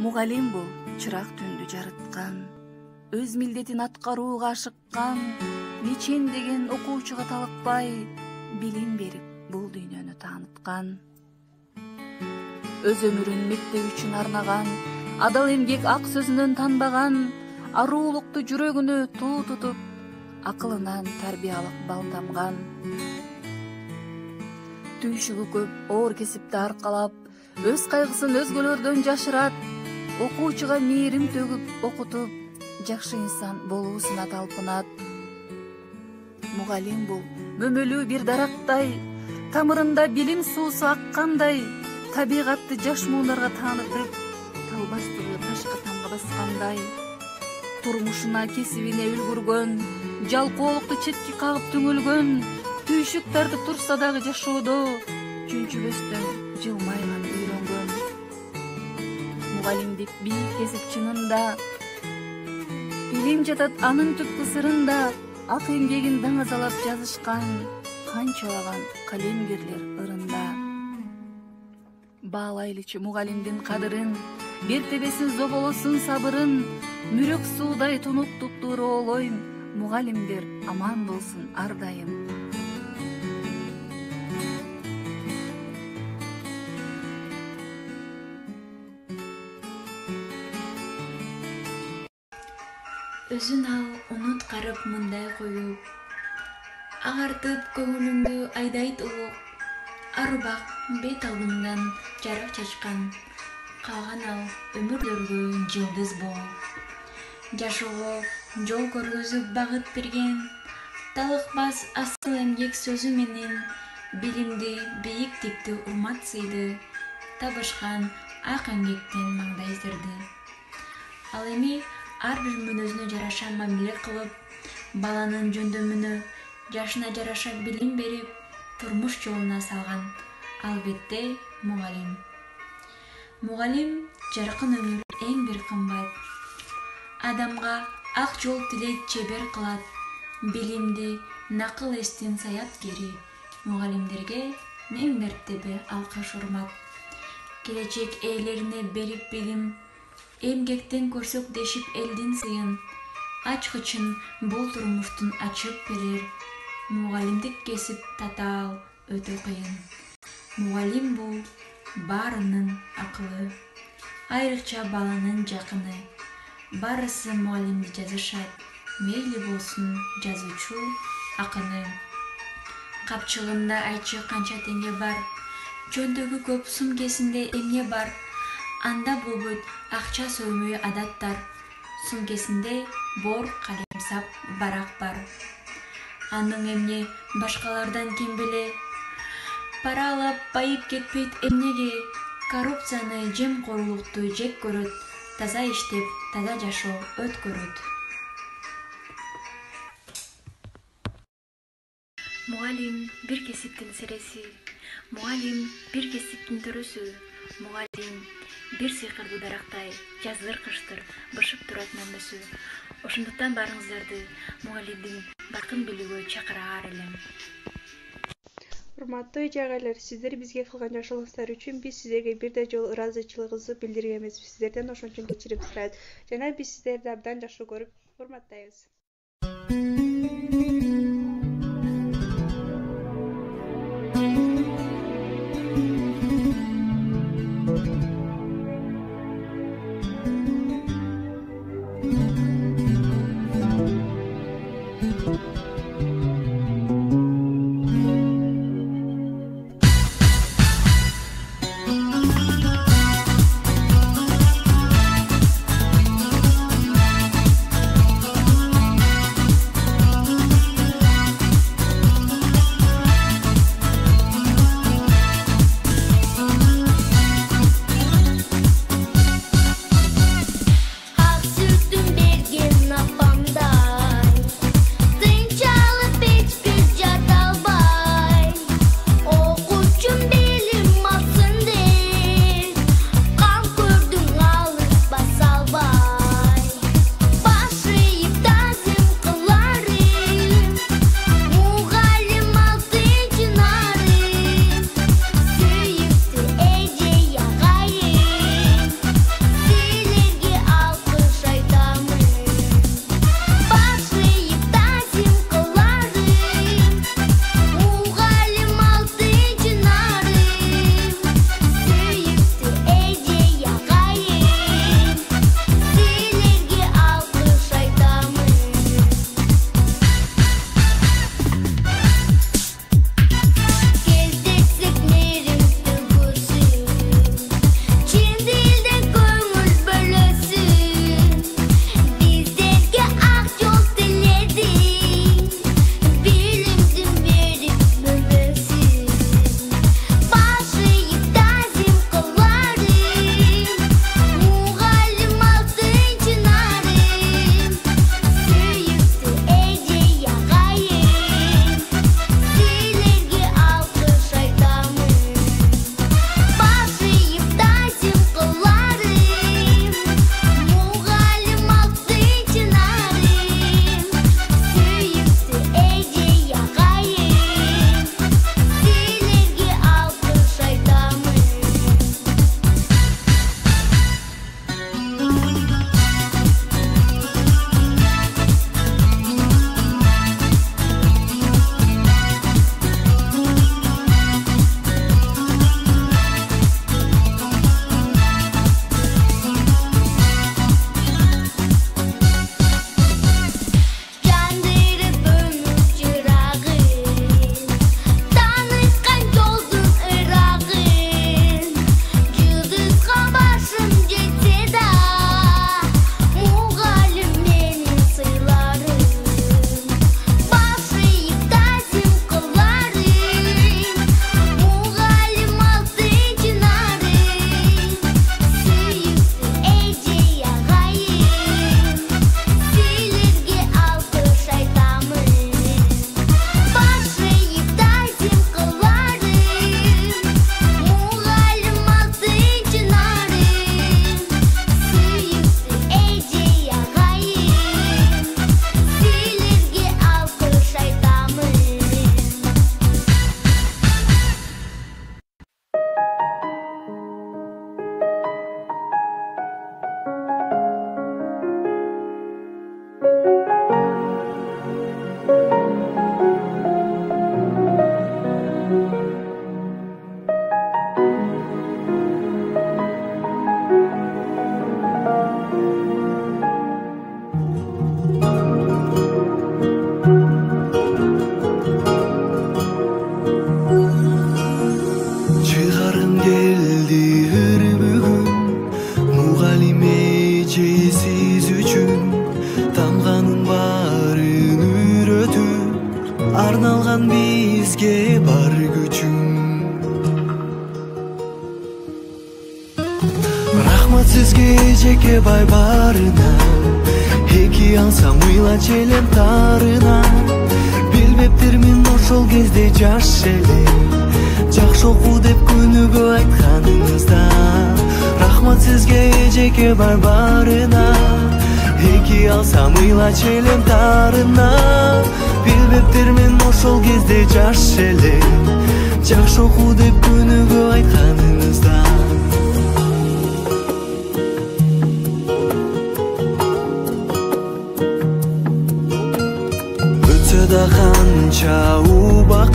Мугалим бул чырак түндү жарыткан, өз милдетин аткарууга ашыккан, мечендеген окуучуга талыкпай, билим берип бул дүйнөнү тааныткан. Өз өмүрүн мектеп үчүн арнаган, адал эмгек ак сөзүнөн танбаган, аруулукту жүрөгүнө туу тутуп, акылынан тарбиялык бал тамган. Түйшүгү көп оор кесипти аркалап, өз кайгысын өзгөлөрдөн жашырат, окуучуга мээрим төгүп окутуп, жакшы инсан болуусуна талпынат. Мугалим бул мөмөлүү бир дарактай, тамырында билим суусу аккандай, табигатты жаш муундарга таанытып, талбастыгы ташка тамга баскандай. Турмушуна, кесибине үлгүргөн, жалкоолукту четки кагып түңүлгөн, түйшүк тартып турса дагы жашоодо, чүнчүбөстөн жылмайган үйрөнгөн. Мугалимдик бийик кесип чынында, билим жатат анын түпкү сырында, ак эмгегин даңазалап жазышкан канчалаган калемгерлер ырында. Баалайлычы мугалимдин кадырын, бертебесин зоболосун сабырын, мүрөк суудай тунуп туптуура оолойм, мугалимдер аман болсун ар дайым. Өзүн ал унут карып мындай коюп, агартып көңүлүңдү айдайт улук, арбак бет алдыңдан жарык чачкан, калган ал өмүрлөргө жылдыз болуп. Жашоого жол көргөзүп багыт берген, талыкпас асыл эмгек сөзү менен, билимди, бийиктикти, урмат сыйды, табышкан ак эмгектен маңдай сырды. Ал эми ар бир мүнөзүнө жараша мамиле кылып, баланын жөндөмүнө, жашына жараша билим берип, турмуш жолуна салган албетте мугалим. Мугалим жаркын өмүр эң бир кымбат. Адамга ак жол тилейт, чебер кылат, билимди, накыл эстин саят кери. Мугалимдерге миң мертебе алкыш урмат. Келечек ээлерине берип билим, эмгектен көрсөк дешип элдин сыйын, ачкычын бул турмуштун ачып берер. Мугалимдик кесип татаал өтө кыйын. Мугалим бул баарынын акылы, айрыкча баланын жакыны. Барысы мугалимди жазышат, мейли болсун жазуучу акыны. Капчыгында айтчы канча теңге бар, жөндөгү көп сумкесинде эмне бар. Анда болбойт акча сөймөй адаттар, сумкесинде бор, калемсап, барак бар. Анын эмне башкалардан кем беле, пара алып байып кетпейт эмнеге, коррупцияны, жемкорлукту жек көрөт, таза иштеп, таза жашоо өткөрөт. Мугалим бир кесиптин сереси, мугалим бир кесиптин төрөсү, мугалим бир сыйкырдуу дарактай, жаздыр-кыштыр бышып турат мөмөсү. Ошондуктан баарыңыздарды мугалимдин баркын билүүгө чакыраар элем. Урматтуу эже агайлар, сиздер бизге кылган жакшылыктар үчүн биз сиздерге бирдей жолу ыраазычылыгыбызды билдиргенбиз. Сиздерден ошон үчүн кечирим сурайт. Жана биз сиздерди абдан жакшы көрүп, урматтайбыз. Рахмат сизге эжеке бай барына, эки алсам ыйлач элем тарына. Билбептирмин ошол кезде жаш элем, жакшы оку деп күнүгө айтканыңызда. Рахмат сизге эжеке бай барына, эки алсам ыйлач элем тарына. Билбептирмин ошол кезде жаш элем, жакшы оку деп күнүгө айтканыңызда. Өтсө да канча убак